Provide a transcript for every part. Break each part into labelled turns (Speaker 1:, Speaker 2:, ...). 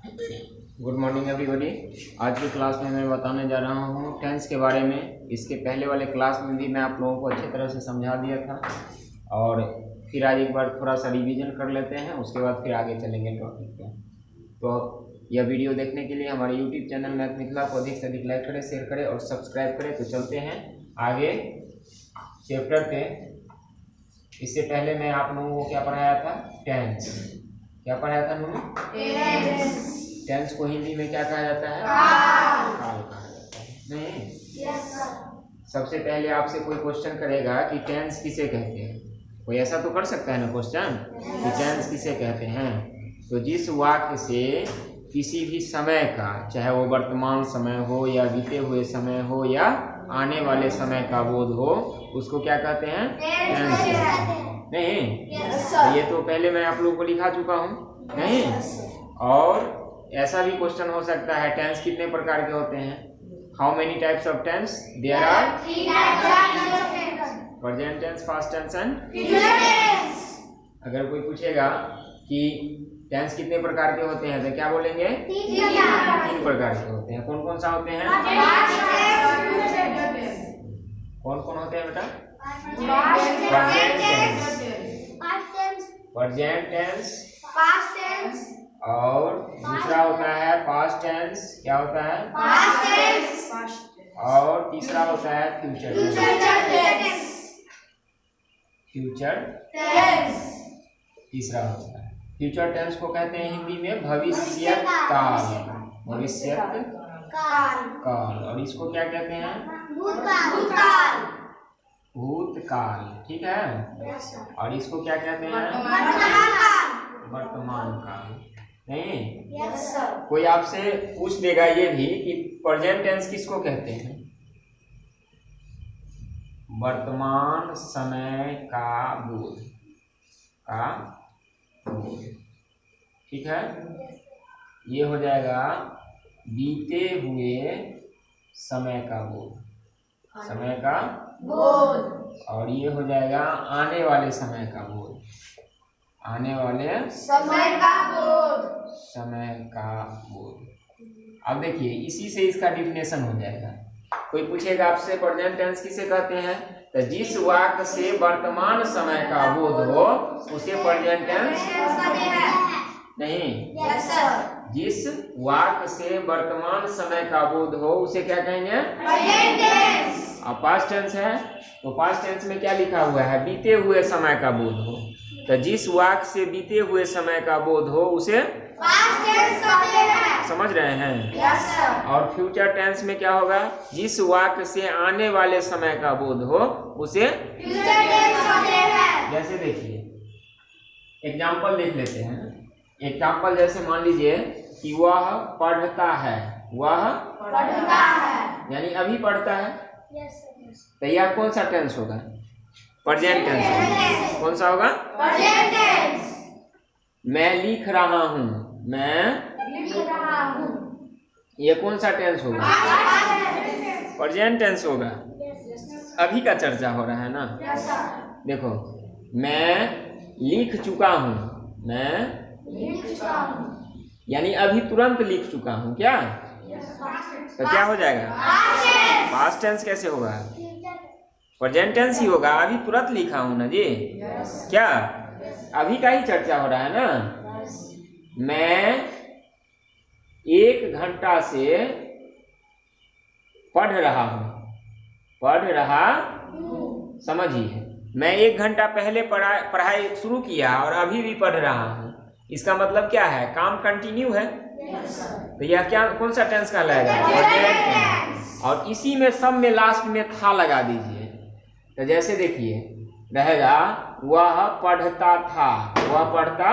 Speaker 1: Good morning everybody. आज की class में मैं बताने जा रहा हूँ टेंस के बारे में। इसके पहले वाले क्लास में भी मैं आप लोगों को अच्छी तरह से समझा दिया था और फिर आज एक बार थोड़ा सा रिवीजन कर लेते हैं, उसके बाद फिर आगे चलेंगे टॉपिक पे। तो यह वीडियो देखने के लिए हमारे यूट्यूब चैनल मैथ मिथिला को अधिक से अधिक लाइक करें, शेयर करें और सब्सक्राइब करें। तो चलते हैं आगे चैप्टर पे। इससे पहले मैं आप लोगों को क्या पढ़ाया था? टेंस। क्या पढ़ाया था मैंने? टेंस को हिंदी में क्या कहा जाता है? काल कहा जाता है। नहीं? Yes sir. सबसे पहले आपसे कोई क्वेश्चन करेगा कि टेंस किसे कहते हैं। कोई ऐसा तो कर सकता है ना क्वेश्चन कि टेंस किसे कहते हैं। तो जिस वाक्य से किसी भी समय का, चाहे वो वर्तमान समय हो या बीते हुए समय हो या आने वाले समय का बोध हो, उसको क्या कहते हैं? टेंस कहते हैं। नहीं? तो ये तो पहले मैं आप लोगों को लिखा चुका हूँ। नहीं? और ऐसा भी क्वेश्चन हो सकता है, टेंस कितने प्रकार के होते हैं? How many types of tense there are? Present tense, past tense and future tense. अगर कोई पूछेगा कि टेंस कितने प्रकार के होते हैं तो क्या बोलेंगे? 3 प्रकार के होते हैं। कौन कौन सा होते हैं? कौन कौन होते हैं बेटा? प्रेजेंट टेंस,
Speaker 2: पास्ट टेंस
Speaker 1: और दूसरा होता है पास्ट टेंस। क्या होता है?
Speaker 2: पास्ट टेंस
Speaker 1: और तीसरा होता है फ्यूचर टेंस। फ्यूचर
Speaker 2: टेंस
Speaker 1: तीसरा होता है। फ्यूचर टेंस को कहते हैं हिंदी में भविष्यत काल। भविष्यत काल। और इसको क्या कहते हैं?
Speaker 2: भूतकाल।
Speaker 1: भूतकाल। ठीक है। और इसको क्या कहते हैं? वर्तमान काल। नहीं?
Speaker 2: Yes sir.
Speaker 1: कोई आपसे पूछ देगा ये भी कि प्रेजेंट टेंस किसको कहते हैं? वर्तमान समय का बोध ठीक है। ये हो जाएगा बीते हुए समय का बोध, समय का
Speaker 2: बोध।
Speaker 1: और ये हो जाएगा आने वाले समय का बोध, आने वाले
Speaker 2: समय का बोध।
Speaker 1: समय का बोध। अब देखिए इसी से इसका डिफिनेशन हो जाएगा। कोई पूछेगा आपसे प्रेजेंट टेंस किसे कहते हैं, तो जिस वाक्य से वर्तमान समय का बोध हो उसे प्रेजेंट टेंस नहीं।
Speaker 2: Yes sir.
Speaker 1: जिस वाक्य से वर्तमान समय का बोध हो उसे क्या कहेंगे?
Speaker 2: Present tense.
Speaker 1: अब पास्ट टेंस है तो पास्ट टेंस में क्या लिखा हुआ है? बीते हुए समय का बोध हो। तो जिस वाक्य से बीते हुए समय का बोध हो उसे
Speaker 2: पास्ट टेंस कहते हैं।
Speaker 1: समझ रहे हैं?
Speaker 2: Yes sir.
Speaker 1: और फ्यूचर टेंस में क्या होगा? जिस वाक्य से आने वाले समय का बोध हो उसे
Speaker 2: फ्यूचर टेंस कहते हैं।
Speaker 1: जैसे देखिए एग्जाम्पल देख लेते हैं। एग्जाम्पल जैसे मान लीजिए कि वह पढ़ता है, वह
Speaker 2: पढ़ता है,
Speaker 1: यानी अभी पढ़ता है।
Speaker 2: Yes sir.
Speaker 1: तो यह कौन सा टेंस होगा? प्रेजेंट टेंस होगा। कौन सा होगा?
Speaker 2: Present tense.
Speaker 1: मैं लिख रहा हूँ, मैं
Speaker 2: लिख रहा हूँ,
Speaker 1: ये कौन सा टेंस होगा? प्रेजेंट टेंस होगा। अभी का चर्चा हो रहा है ना।
Speaker 2: Yes sir.
Speaker 1: देखो मैं लिख चुका हूँ, मैं
Speaker 2: लिख चुका हूँ,
Speaker 1: यानी अभी तुरंत लिख चुका हूँ। क्या तो क्या हो जाएगा? पास्ट टेंस कैसे होगा? प्रेजेंट टेंस ही होगा। अभी तुरंत लिखा हूँ ना जी। क्या अभी का ही चर्चा हो रहा है ना। मैं 1 घंटा से पढ़ रहा हूँ, पढ़ रहा समझिए। मैं 1 घंटा पहले पढ़ाई शुरू किया और अभी भी पढ़ रहा हूँ। इसका मतलब क्या है? काम कंटिन्यू है। तो यह क्या कौन सा टेंस कहलाएगा? Present tense. और इसी में सब में लास्ट में था लगा दीजिए। तो जैसे देखिए रहेगा वह पढ़ता था, वह पढ़ता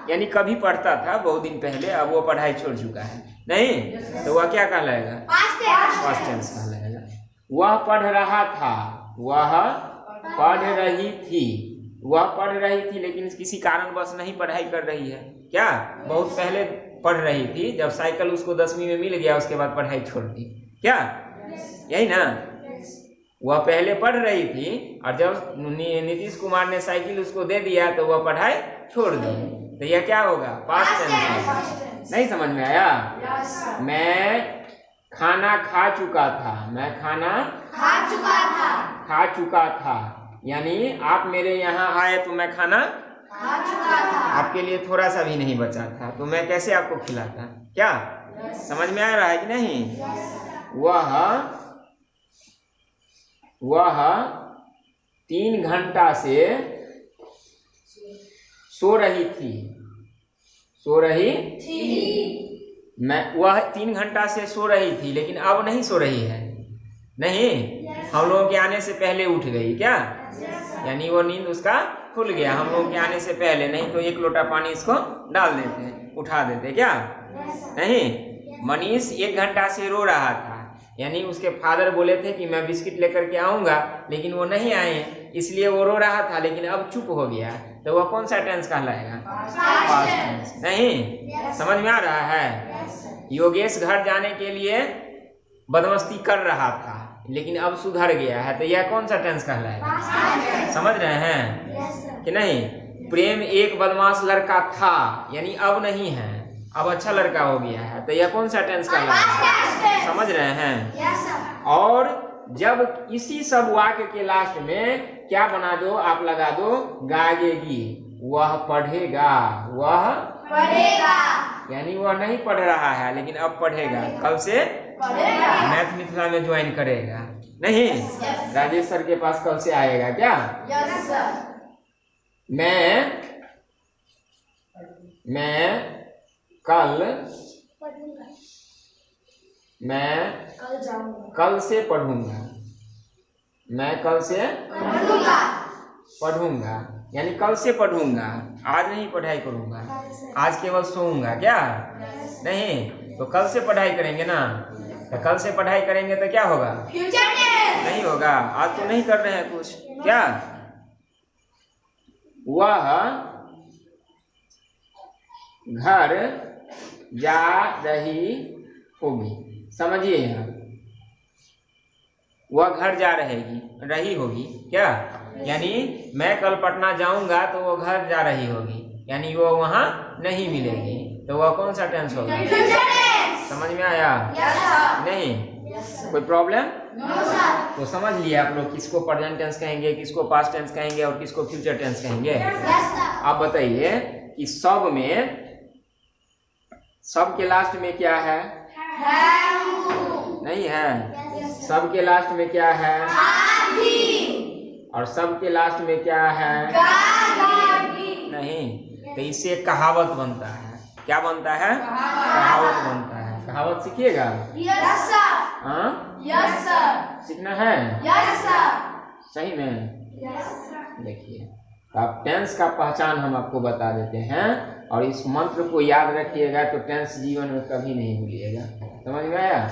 Speaker 1: यानी कभी पढ़ता था बहुत दिन पहले, अब वो पढ़ाई छोड़ चुका है। नहीं तो वह क्या कहलाएगा? पास्ट टेंस कहलाएगा। वह पढ़ रहा था, वह पढ़ रही थी, वह पढ़ रही थी लेकिन किसी कारणवश नहीं पढ़ाई कर रही है। क्या बहुत पहले पढ़ रही थी, जब साइकिल उसको 10वीं में मिल गया उसके बाद पढ़ाई छोड़ दी। क्या यही ना? वह पहले पढ़ रही थी और जब नीतीश कुमार ने साइकिल उसको दे दिया तो वह पढ़ाई छोड़ दी। तो यह क्या होगा? पास्ट टेंस होगा। नहीं समझ में आया? मैं खाना खा चुका था। मैं खाना खा चुका था यानी आप मेरे यहाँ आए तो मैं खाना आपके लिए थोड़ा सा भी नहीं बचा था, तो मैं कैसे आपको खिलाता? क्या समझ में आ रहा है कि नहीं? वह 3 घंटा से सो रही थी। वह 3 घंटा से सो रही थी, लेकिन अब नहीं सो रही है। नहीं, हम लोगों के आने से पहले उठ गई क्या? यानी वो नींद उसका खुल गया हम लोगों के आने से पहले। नहीं तो 1 लोटा पानी इसको डाल देते, उठा देते क्या? नहीं। मनीष 1 घंटा से रो रहा था, यानी उसके फादर बोले थे कि मैं बिस्किट लेकर के आऊंगा, लेकिन वो नहीं आए, इसलिए वो रो रहा था, लेकिन अब चुप हो गया। तो वह कौन सा टेंस कहलाएगा? Past tense. नहीं समझ में आ रहा है? योगेश घर जाने के लिए बदमस्ती कर रहा था, लेकिन अब सुधर गया है, तो यह कौन सा टेंस कहलाएगा? समझ रहे हैं कि नहीं? प्रेम एक बदमाश लड़का था, यानी अब नहीं है, अब अच्छा लड़का हो गया है, तो यह कौन सा टेंस कहलाएगा? समझ रहे हैं? और जब इसी सब वाक्य के लास्ट में क्या बना दो आप? लगा दो गाएगी। वह पढ़ेगा, यानी वह नहीं पढ़ रहा है, लेकिन अब पढ़ेगा। कल से मैथ मिथिला में ज्वाइन करेगा। नहीं, राजेश सर के पास कल से आएगा क्या? कल से पढ़ूंगा। मैं कल से पढ़ूंगा, यानी कल से पढ़ूंगा, आज नहीं पढ़ाई करूंगा, आज केवल सोऊंगा क्या? नहीं, तो कल से पढ़ाई करेंगे ना। तो कल से पढ़ाई करेंगे तो क्या होगा? Future tense. नहीं होगा, आज तो नहीं कर रहे हैं कुछ क्या? वह घर जा रही होगी। समझिए यहाँ, वह घर जा रही होगी क्या? यानी मैं कल पटना जाऊंगा तो वो घर जा रही होगी, यानी वो वहाँ नहीं मिलेगी, तो वह कौन सा टेंस होगा? समझ में आया? नहीं? कोई प्रॉब्लम? तो समझ लिया आप लोग किसको प्रेजेंट टेंस कहेंगे, किसको पास्ट टेंस कहेंगे और किसको फ्यूचर टेंस कहेंगे। आप बताइए कि सब के लास्ट में क्या है? नहीं है। सब के लास्ट में क्या है? और सब के लास्ट में क्या है? नहीं, तो इससे कहावत बनता है। क्या बनता है? कहावत बनता है। कहावत सीखिएगा? सीखना है? सही में? देखिए, आप टेंस का पहचान हम आपको बता देते हैं, और इस मंत्र को याद रखिएगा तो टेंस जीवन में कभी नहीं भूलिएगा। समझ में आया?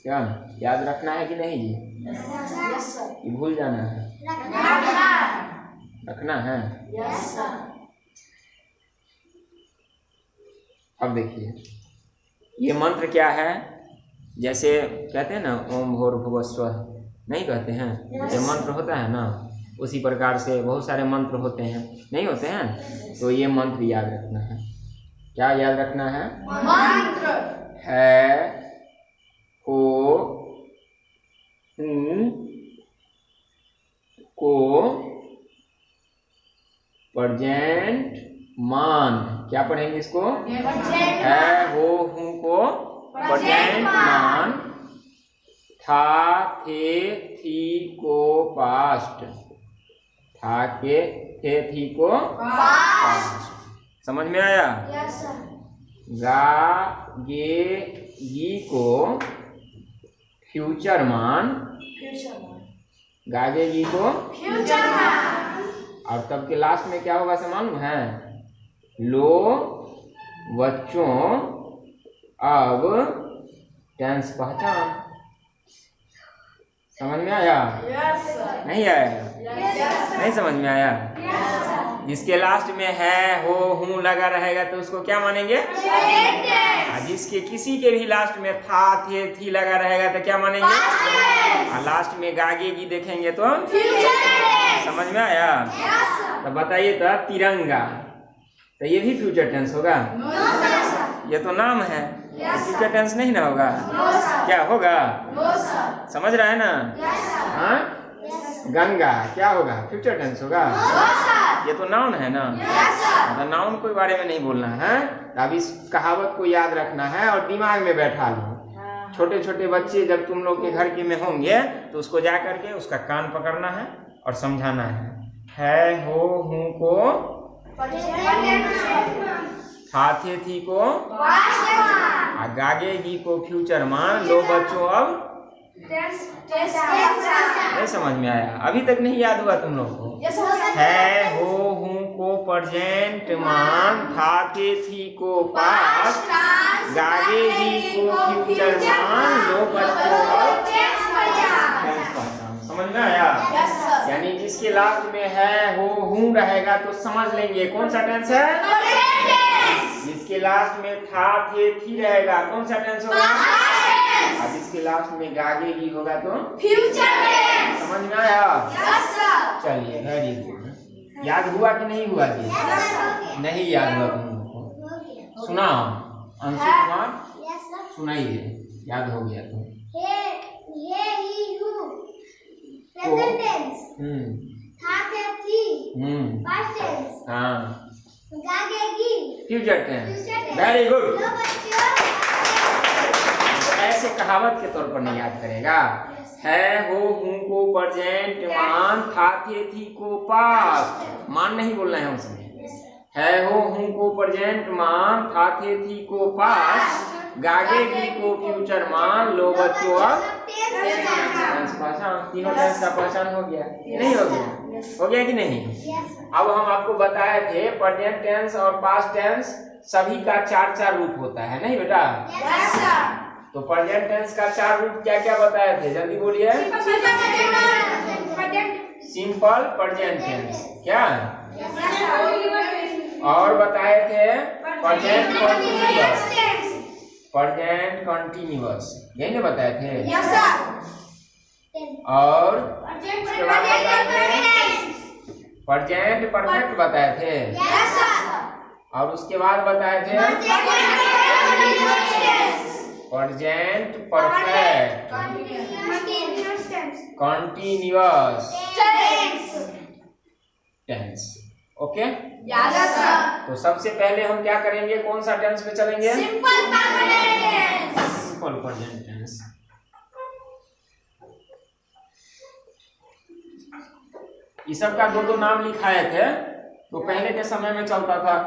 Speaker 1: क्या याद रखना है कि नहीं जी? कि भूल जाना है? रखना है। अब देखिए, ये मंत्र क्या है? जैसे कहते हैं ना ओम भूर्भुवः स्वः, नहीं कहते हैं? ये मंत्र होता है ना, उसी प्रकार से बहुत सारे मंत्र होते हैं, नहीं होते हैं? तो ये मंत्र याद रखना है। क्या याद रखना है? मंत्र है, हो, को, प्रेजेंट मान। क्या पढ़ेंगे इसको? है, हो, हूँ को प्रेजेंट मान। था, थे, थी को पास्ट। था के थे थी को पास्ट। समझ में आया? गा गे गी को फ्यूचर मान। गागे गी को फ्यूचर मान। और तब के लास्ट में क्या होगा मालूम है? लो बच्चों अब टेंस पहचान। समझ में आया? नहीं आया? नहीं समझ में आया? जिसके लास्ट में है, हो, हूँ लगा रहेगा तो उसको क्या मानेंगे? जिसके किसी के भी लास्ट में था, थे, थी लगा रहेगा तो क्या मानेंगे? और लास्ट में गागेगी देखेंगे तो समझ में आया? तो बताइए तो तिरंगा तो ये भी फ्यूचर टेंस होगा?
Speaker 2: No sir.
Speaker 1: ये तो नाम है,
Speaker 2: Yes, sir.
Speaker 1: फ्यूचर टेंस नहीं ना होगा?
Speaker 2: No sir.
Speaker 1: क्या होगा?
Speaker 2: No sir.
Speaker 1: समझ रहा है ना?
Speaker 2: Yes sir.
Speaker 1: हाँ,
Speaker 2: यस सर।
Speaker 1: गंगा क्या होगा? फ्यूचर टेंस होगा?
Speaker 2: No sir.
Speaker 1: ये तो नाउन है ना?
Speaker 2: Yes sir.
Speaker 1: तो नाउन के बारे में नहीं बोलना है। अब इस कहावत को याद रखना है और दिमाग में बैठा लो। छोटे छोटे बच्चे जब तुम लोग के घर के में होंगे तो उसको जा करके उसका कान पकड़ना है और समझाना है हो हूँ को, था थे थी को, गागेगी को फ्यूचर मान लो बच्चों अब नहीं समझ में आया? अभी तक नहीं याद हुआ तुम लोग को? है हो हूँ को प्रेजेंट मान, था थे थी को पास्ट, गागेगी को फ्यूचर मान लो बच्चों अब टेंस पहचान। समझ में आया? यानी जिसके लास्ट में है हो हूँ रहेगा तो समझ लेंगे कौन सा टेंस है। जिसके लास्ट में था थे थी रहेगा कौन सा टेंस होगा? और जिसके लास्ट में गागेगी होगा तो समझ में आया? चलिए वेरी गुड। याद हुआ कि नहीं हुआ जी? नहीं याद हुआ तुम लोग को? सुना अंशु कुमार सुनाइए, याद हो गया तो। हाँ फ्यूचर टेंस, वेरी गुड। ऐसे कहावत के तौर पर नहीं याद करेगा। है हो हूँ को प्रेजेंट मान, था थे थी को पास्ट, मान नहीं बोलना है उसमें। है हो हूँ को प्रेजेंट मान, था थे थी को पास्ट, गागेगी को फ्यूचर मान लो बच्चों अब टेंस पहचान। तीनों टेंस का पहचान हो गया? नहीं हो गया? हो गया कि नहीं? अब हम आपको बताए थे प्रेजेंट टेंस और पास्ट टेंस सभी का चार चार रूप होता है, नहीं बेटा? तो प्रेजेंट टेंस का चार रूप क्या क्या बताए थे? जल्दी बोलिए। सिंपल प्रेजेंट टेंस क्या, और बताए थे प्रेजेंट कंटीन्यूअस, प्रेजेंट कंटीन्यूअस यही ना बताए थे। और उसके बाद बताए थे प्रेजेंट परफेक्ट बताए थे। और उसके बाद बताए थे present perfect continuous tense. Okay, तो सबसे पहले हम क्या करेंगे? कौन सा टेंस पे चलेंगे? Simple present tense. इस सब का दो दो नाम लिखाए थे। तो पहले के समय में चलता था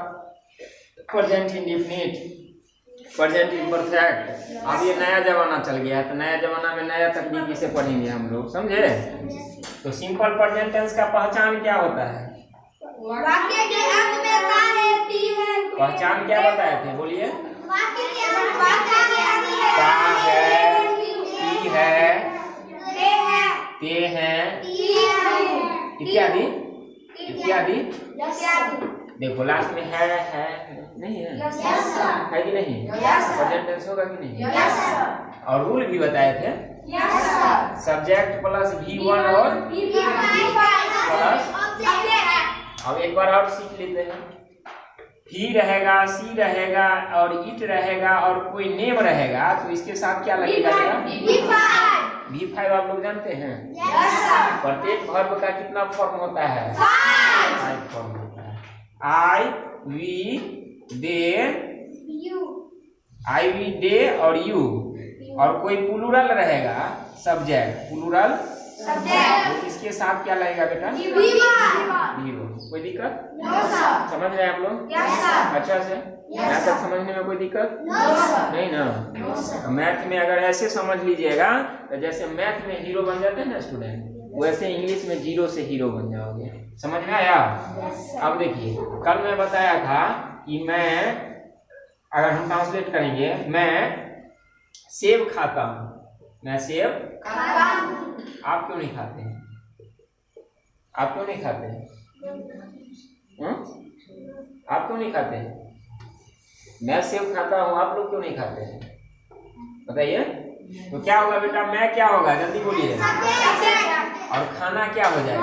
Speaker 1: प्रेजेंट इंडेफिनिट, प्रेजेंट इम्परफेक्ट। अब ये नया जमाना चल गया है, तो नया जमाना में नया तकनीकी से पढ़ेंगे हम लोग, समझे? तो सिंपल प्रेजेंट टेंस का पहचान क्या होता है?
Speaker 2: वाक्य के अंत में का है, टी है।
Speaker 1: पहचान क्या बताए थे? बोलिए।
Speaker 2: वाक्य के अंत में
Speaker 1: का है, टी है, ते है, इत्यादि इत्यादि। देखो लास्ट में है नहीं है? है कि नहीं? प्रेजेंट टेंस होगा कि नहीं? और रूल भी बताए थे, सब्जेक्ट प्लस V1 और प्लस। अब एक बार और सीख लेते हैं। ही रहेगा, सी रहेगा और इट रहेगा और कोई नेम रहेगा तो इसके साथ क्या लगेगा? V5 आप लोग जानते हैं? प्रत्येक वर्ब का कितना फॉर्म होता है? 5 फॉर्म होता है। आई वी दे और यू। और कोई प्लूरल रहेगा, सब्जेक्ट प्लूरल, तो इसके साथ क्या लगेगा बेटा? वीवो। कोई दिक्कत? समझ रहे हैं आप लोग? अच्छा से यहाँ तक समझने में कोई दिक्कत नहीं ना? मैथ में अगर ऐसे समझ लीजिएगा तो जैसे मैथ में हीरो बन जाते हैं ना स्टूडेंट, वैसे इंग्लिश में जीरो से हीरो बन जाओगे। समझ में आया? अब देखिए, कल मैं बताया था कि मैं, अगर हम ट्रांसलेट करेंगे, मैं सेब खाता हूँ, मैं सेब खाता हूँ। आप क्यों नहीं खाते हैं? आप क्यों नहीं खाते हैं? आप क्यों नहीं खाते हैं? मैं सेब खाता हूँ, आप लोग क्यों नहीं खाते हैं? बताइए। तो क्या होगा बेटा? मैं क्या होगा? जल्दी बोलिए। और खाना क्या हो जाएगा?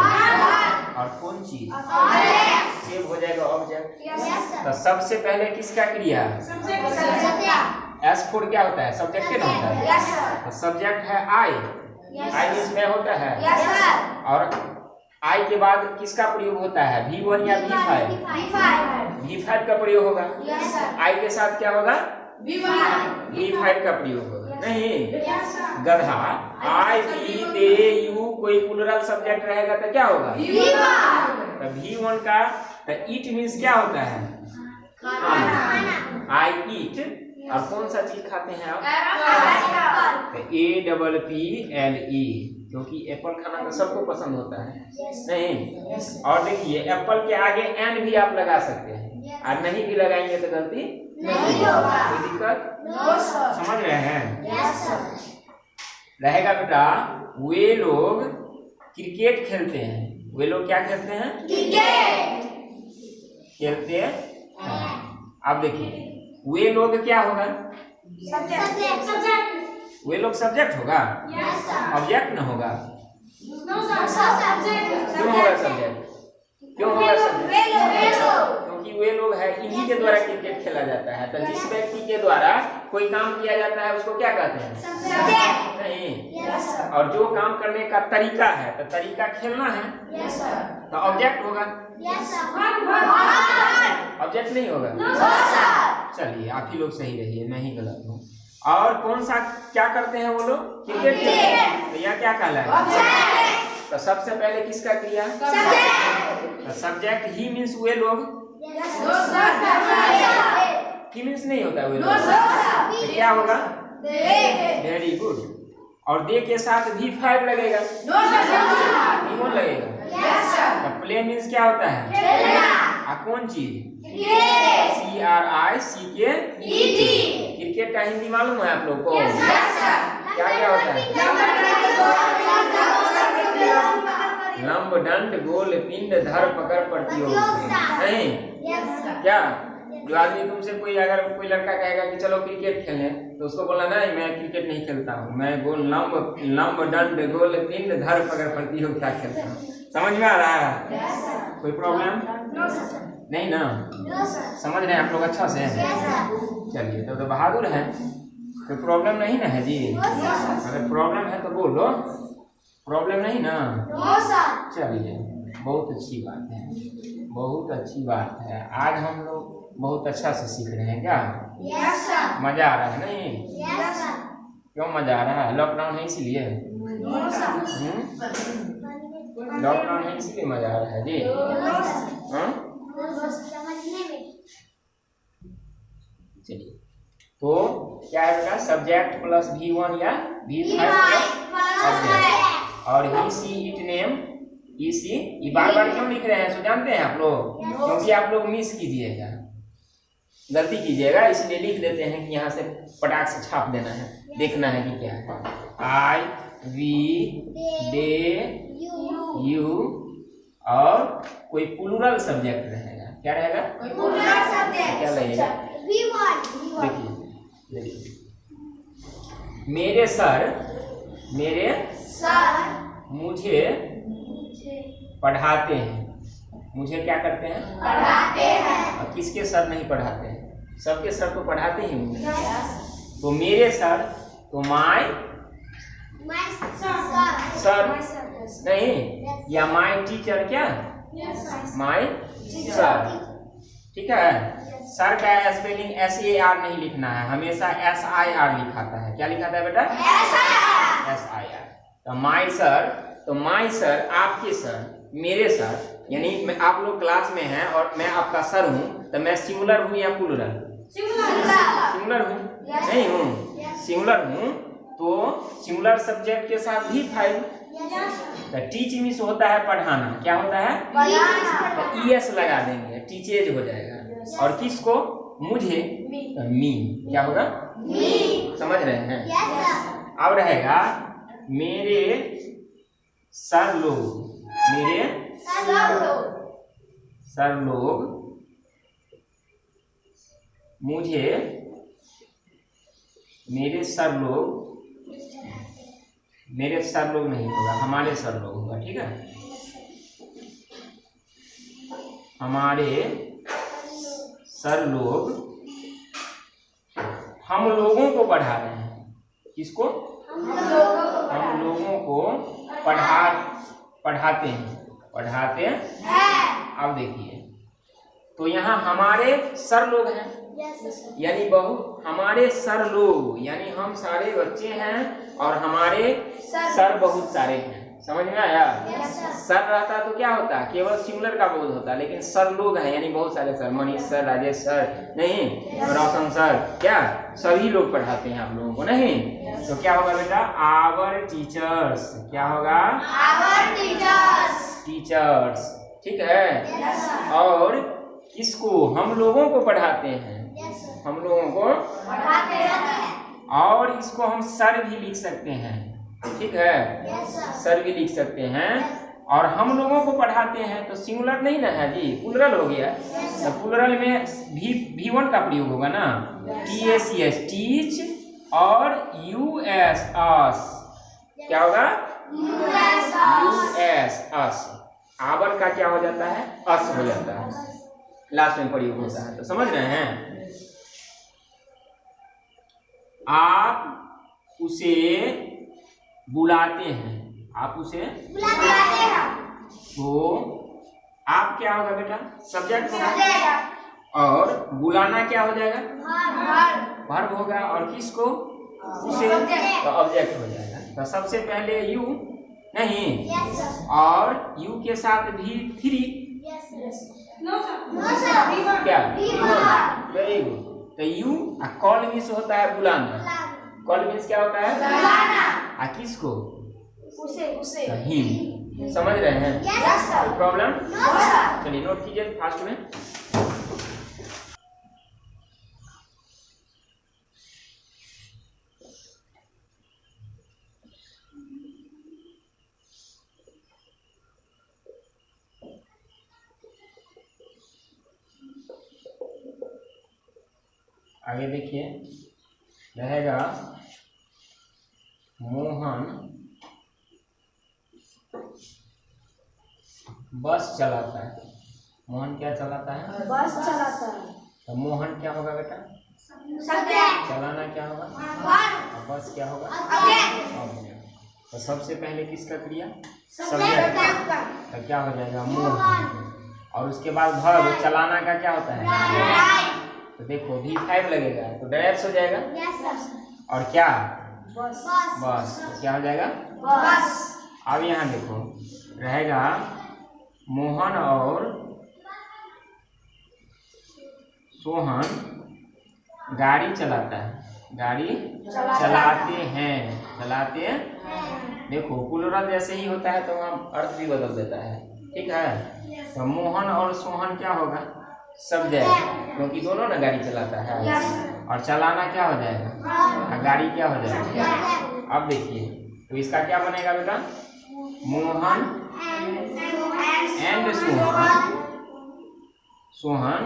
Speaker 1: और कौन चीज
Speaker 2: ऑब्जेक्ट
Speaker 1: सेव हो जाएगा ऑब्जेक्ट।
Speaker 2: यस सर
Speaker 1: तो सबसे पहले किसका क्रिया?
Speaker 2: सब्जेक्ट
Speaker 1: एस फोर क्या होता है? सब्जेक्टिव होता है।
Speaker 2: यस सर
Speaker 1: तो सब्जेक्ट है आई, आई इसमें होता है।
Speaker 2: यस सर
Speaker 1: और आई के बाद किसका प्रयोग होता है? V1 या V5? V5 का प्रयोग होगा।
Speaker 2: यस सर
Speaker 1: आई के साथ क्या होगा? V5 का प्रयोग होगा। नहीं गधा, आई वी दे यू कोई प्लूरल सब्जेक्ट रहेगा तो क्या होगा? तो V1 का तो ईट मीन्स क्या होता है? आई ईट। और कौन सा चीज खाते हैं आप? तो APPLE, क्योंकि एप्पल खाना तो सबको पसंद होता है नहीं। और देखिए एप्पल के आगे एन भी आप लगा सकते हैं, और नहीं भी लगाएंगे तो गलती
Speaker 2: नहीं होगा।
Speaker 1: कोई दिक्कत
Speaker 2: नो सर
Speaker 1: समझ रहे हैं?
Speaker 2: यस सर
Speaker 1: रहेगा बेटा वे लोग क्रिकेट खेलते हैं। वे लोग क्या खेलते हैं?
Speaker 2: क्रिकेट
Speaker 1: खेलते हैं। अब देखिए वे लोग क्या होगा?
Speaker 2: सब्जेक्ट
Speaker 1: वे लोग सब्जेक्ट होगा,
Speaker 2: यस सर
Speaker 1: ऑब्जेक्ट न होगा।
Speaker 2: नो सर सब्जेक्ट
Speaker 1: क्यों होगा सब्जेक्ट? क्यों होगा सब्जेक्ट? क्योंकि वे लोग है, इन्हीं के द्वारा क्रिकेट खेला जाता है। तो जिस व्यक्ति के द्वारा कोई काम किया जाता है उसको क्या कहते हैं?
Speaker 2: सब्जेक्ट
Speaker 1: नहीं।
Speaker 2: यस सर
Speaker 1: और जो काम करने का तरीका है तो तरीका खेलना है
Speaker 2: यस सर
Speaker 1: तो ऑब्जेक्ट होगा,
Speaker 2: यस सर
Speaker 1: ऑब्जेक्ट नहीं होगा।
Speaker 2: नो सर
Speaker 1: चलिए आप ही लोग सही रहिए, मैं ही गलत हूँ। और कौन सा क्या करते हैं वो लोग? क्रिकेट खेलते हैं। तो यह क्या कहलाएगा?
Speaker 2: ऑब्जेक्ट
Speaker 1: तो सबसे पहले किसका क्रिया?
Speaker 2: सब्जेक्ट
Speaker 1: सब्जेक्ट ही मीन्स वे लोग।
Speaker 2: यस सर
Speaker 1: ही मीन्स नहीं होता है वे
Speaker 2: नो
Speaker 1: लोग।
Speaker 2: सर
Speaker 1: तो क्या होगा?
Speaker 2: They
Speaker 1: very good. और दे के साथ V5 लगेगा,
Speaker 2: नो सर
Speaker 1: V1 लगेगा।
Speaker 2: यस सर
Speaker 1: तो प्ले मीन्स क्या होता है?
Speaker 2: खेलना
Speaker 1: कौन चीज?
Speaker 2: Cricket
Speaker 1: CRICK।
Speaker 2: ईटी
Speaker 1: क्रिकेट का हिंदी मालूम है आप लोग को?
Speaker 2: यस सर
Speaker 1: क्या क्या होता है? लंब दंड गोल पिंड धर पकड़ प्रतियोगिता। नहीं
Speaker 2: यस सर
Speaker 1: क्या? जो आदमी तुमसे कोई अगर कोई लड़का कहेगा कि चलो क्रिकेट खेलने, तो उसको बोलना नहीं मैं क्रिकेट नहीं खेलता हूँ, मैं गोल लंब दंड गोल पिंड धर पकड़ प्रतियोगिता खेलता हूँ। समझ में आ रहा है?
Speaker 2: यस सर
Speaker 1: कोई प्रॉब्लम
Speaker 2: नो सर
Speaker 1: नहीं ना?
Speaker 2: नो सर
Speaker 1: समझ रहे हैं आप लोग अच्छा से?
Speaker 2: यस सर
Speaker 1: चलिए तो बहादुर है, कोई प्रॉब्लम नहीं ना है जी? अगर प्रॉब्लम है तो बोलो, प्रॉब्लम नहीं ना?
Speaker 2: नो सर
Speaker 1: चलिए बहुत अच्छी बात है, बहुत अच्छी बात है। आज हम लोग बहुत अच्छा से सीख रहे हैं। क्या
Speaker 2: यस सर
Speaker 1: मजा आ रहा है? नहीं
Speaker 2: यस सर
Speaker 1: क्यों मजा आ रहा है? लॉकडाउन है इसीलिए?
Speaker 2: नो सर
Speaker 1: लॉकडाउन है इसीलिए मजा आ रहा है जी?
Speaker 2: नो सर
Speaker 1: हाँ
Speaker 2: समझने में
Speaker 1: चलिए तो क्या है बेटा? सब्जेक्ट प्लस V1 या V5 प्लस ऑब्जेक्ट। और ही सी इट नेम ई सी, ये बार बार क्यों लिख रहे हैं सो जानते हैं आप लोग? क्योंकि आप लोग मिस कीजिएगा, गलती कीजिएगा, इसलिए लिख देते हैं कि यहाँ से पटाख से छाप देना है, देखना है कि क्या है। आई वी दे यू और कोई प्लूरल सब्जेक्ट रहेगा। क्या रहेगा? क्या लगेगा? देखिए मेरे सर मुझे पढ़ाते हैं। मुझे क्या करते हैं?
Speaker 2: पढ़ाते हैं
Speaker 1: और किसके सर नहीं पढ़ाते हैं? सबके सर तो पढ़ाते ही होंगे। तो मेरे सर तो माय सर नहीं, या माय टीचर। क्या? My sir. ठीक है। सर का स्पेलिंग SAR नहीं लिखना है, हमेशा SIR लिखाता है। क्या लिखाता है बेटा? SIR। तो माय सर, तो माय सर आपके सर, मेरे सर, यानी मैं आप लोग क्लास में हैं और मैं आपका सर हूँ, तो मैं सिंगुलर हूँ या प्लूरल? सिंगुलर हूँ। नहीं हूँ, सिंगुलर हूँ। तो सिंगुलर सब्जेक्ट के साथ V5। तो टीच मीन्स होता है पढ़ाना। क्या होता है? तो ES लगा देंगे, टीचेज हो जाएगा। और किसको? मुझे, तो मी। क्या होगा? समझ रहे हैं? अब रहेगा मेरे सर लोग, मेरे सर लोग मुझे, मेरे सर लोग, मेरे सर लोग नहीं होगा, हमारे सर लोग होगा। ठीक है। हमारे सर लोग हम लोगों को पढ़ा रहे हैं। किसको? हम लोगों को पढ़ाते हैं। अब देखिए, तो यहाँ हमारे सर लोग हैं, यानी हमारे सर लोग यानी हम सारे बच्चे हैं और हमारे सर बहुत सारे हैं। समझ में आया? सर रहता तो क्या होता, केवल सिंगुलर का बोध होता, लेकिन सर लोग हैं यानी बहुत सारे sir, Manish sir, Rajesh sir, नहीं रोशन सर, क्या सभी लोग पढ़ाते हैं आप लोगों को, नहीं? तो क्या होगा बेटा? Our teachers. क्या होगा?
Speaker 2: Our
Speaker 1: teachers. ठीक है। और किसको? हम लोगों को पढ़ाते हैं। हम लोगों को
Speaker 2: पढ़ाते हैं।
Speaker 1: और इसको हम सर भी लिख सकते हैं। ठीक है, सर भी लिख सकते हैं। और हम लोगों को पढ़ाते हैं तो सिंगुलर नहीं ना है जी, प्लुरल हो गया। तो प्लुरल में V1 का प्रयोग होगा ना, TACH टीच, और US अस। क्या होगा? US us. आवर का क्या हो जाता है? अस हो जाता है, लास्ट में प्रयोग होता है। तो समझ रहे हैं? आप उसे बुलाते हैं। आप उसे
Speaker 2: बुलाते हैं।
Speaker 1: तो आप क्या होगा बेटा? सब्जेक्ट होगा। और बुलाना क्या हो जाएगा? वर्ब होगा। और किसको? उसे, तो ऑब्जेक्ट हो जाएगा। तो सबसे पहले यू, नहीं, और यू के साथ भी 3, क्या? Very good. तो यू कॉल मीन्स होता है बुलाना। कॉल मीन्स क्या होता है? किसको?
Speaker 2: उसे।
Speaker 1: हिम। समझ रहे हैं? कोई प्रॉब्लम? चलिए नोट कीजिए फास्ट में। आगे देखिए, रहेगा मोहन बस चलाता है। मोहन क्या चलाता है?
Speaker 2: बस चलाता है।
Speaker 1: तो मोहन क्या होगा बेटा?
Speaker 2: सब्जेक्ट।
Speaker 1: चलाना क्या होगा?
Speaker 2: वर्ब।
Speaker 1: और बस क्या होगा?
Speaker 2: ऑब्जेक्ट।
Speaker 1: तो सबसे पहले किसका क्रिया?
Speaker 2: सब्जेक्ट का।
Speaker 1: तो क्या हो जाएगा? मोहन। और उसके बाद वर्ब चलाना का क्या होता है? तो देखो V5 लगेगा तो ड्राइव्स हो जाएगा। और क्या? बस। तो क्या हो जाएगा?
Speaker 2: बस।
Speaker 1: अब यहाँ देखो, रहेगा मोहन और सोहन गाड़ी चलाता है। गाड़ी चलाते हैं। देखो प्लुरल जैसे ही होता है तो वहाँ अर्थ भी बदल देता है। ठीक है। तो मोहन और सोहन क्या होगा? सब्जेक्ट, क्योंकि दोनों ना गाड़ी चलाता है। और चलाना क्या हो जाएगा? गाड़ी क्या हो जाएगा? अब देखिए, तो इसका क्या बनेगा बेटा? मोहन एंड सोहन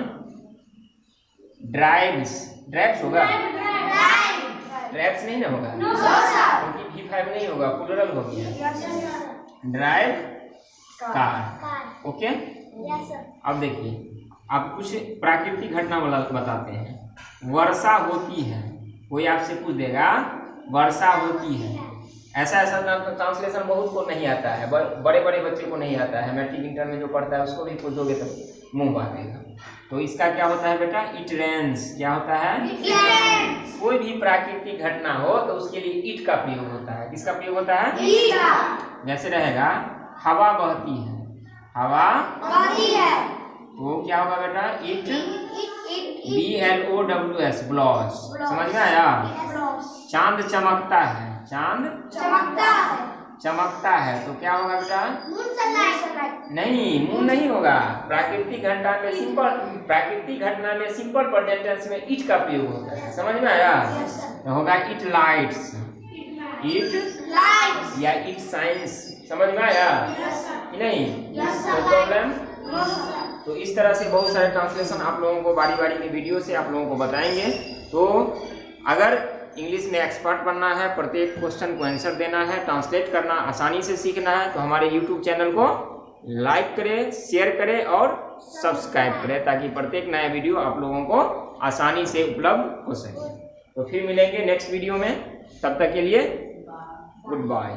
Speaker 1: ड्राइव्स होगा? ड्राइव्स नहीं ना होगा, क्योंकि V5 नहीं होगा, प्लुरल हो गया। Drive car. ओके। अब देखिए, अब कुछ प्राकृतिक घटना बताते हैं। वर्षा होती है। कोई आपसे पूछ देगा वर्षा होती है, ऐसा ट्रांसलेशन बहुत को नहीं आता है, बड़े बड़े बच्चे को नहीं आता है। मैट्रिक इंटर में जो पढ़ता है उसको भी पूछ दोगे तो मुंह बांधेगा। तो इसका क्या होता है बेटा? It rains. क्या होता है? कोई भी प्राकृतिक घटना हो तो उसके लिए इट का प्रयोग होता है। किसका प्रयोग होता है? जैसे रहेगा हवा बहती है। हवा
Speaker 2: बहती है।
Speaker 1: तो क्या होगा बेटा? It BLOWS ब्लॉस। समझ में आया? चांद चमकता है। चांद चमकता है तो क्या होगा बेटा? नहीं, मून नहीं होगा। प्राकृतिक घटना में सिंपल प्रेजेंट टेंस में इट का प्रयोग होता है। समझ में आया? तो होगा इट लाइट्स, या इट साइंस। समझ में आया कि नहीं? कोई प्रॉब्लम? तो इस तरह से बहुत सारे ट्रांसलेशन आप लोगों को बारी बारी में वीडियो से आप लोगों को बताएंगे। तो अगर इंग्लिश में एक्सपर्ट बनना है, प्रत्येक क्वेश्चन को आंसर देना है, ट्रांसलेट करना आसानी से सीखना है, तो हमारे यूट्यूब चैनल को लाइक करें, शेयर करें और सब्सक्राइब करें ताकि प्रत्येक नया वीडियो आप लोगों को आसानी से उपलब्ध हो सके। तो फिर मिलेंगे नेक्स्ट वीडियो में, तब तक के लिए गुड बाय।